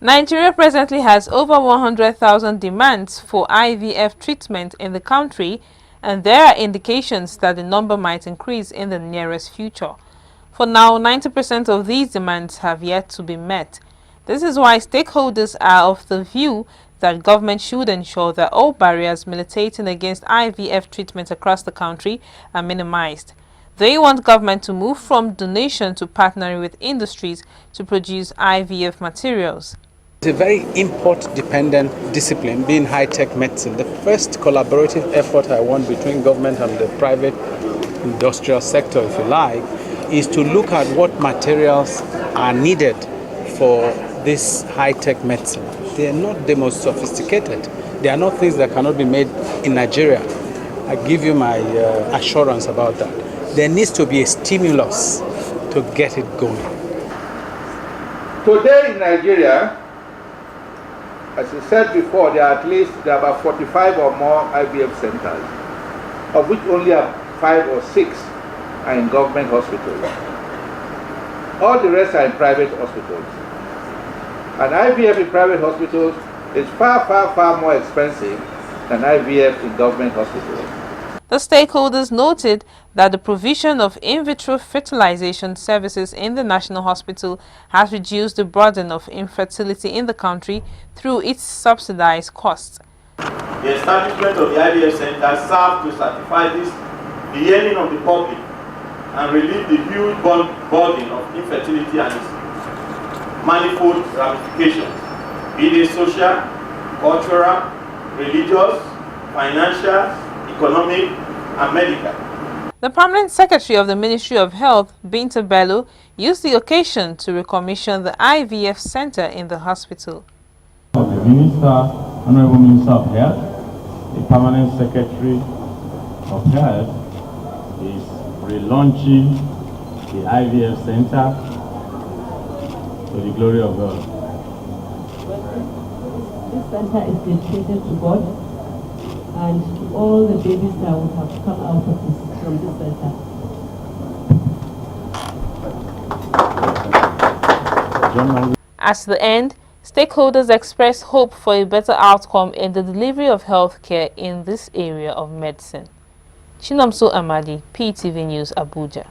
Nigeria presently has over 100,000 demands for IVF treatment in the country, and there are indications that the number might increase in the nearest future. For now, 90% of these demands have yet to be met. This is why stakeholders are of the view that government should ensure that all barriers militating against IVF treatment across the country are minimized. They want government to move from donation to partnering with industries to produce IVF materials. It's a very import-dependent discipline, being high-tech medicine. The first collaborative effort I want between government and the private industrial sector, if you like, is to look at what materials are needed for this high-tech medicine. They are not the most sophisticated. They are not things that cannot be made in Nigeria. I give you my assurance about that. There needs to be a stimulus to get it going. Today in Nigeria, as I said before, there are about 45 or more IVF centers, of which only 5 or 6 are in government hospitals. All the rest are in private hospitals. And IVF in private hospitals is far, far, far more expensive than IVF in government hospitals. The stakeholders noted that the provision of in vitro fertilization services in the National Hospital has reduced the burden of infertility in the country through its subsidized costs. The establishment of the IVF Center served to certify the hearing of the public and relieve the huge burden of infertility and its manifold ramifications, be they social, cultural, religious, financial, economic, and medical. The Permanent Secretary of the Ministry of Health, Binta Bello, used the occasion to recommission the IVF Center in the hospital. The Minister, Honorable Minister of Health, the Permanent Secretary of Health is relaunching the IVF Center to the glory of God. This center is dedicated to God and to all the babies that would have come out of this, from this center. At the end, stakeholders expressed hope for a better outcome in the delivery of health care in this area of medicine. Chinomso Amadi, PTV News, Abuja.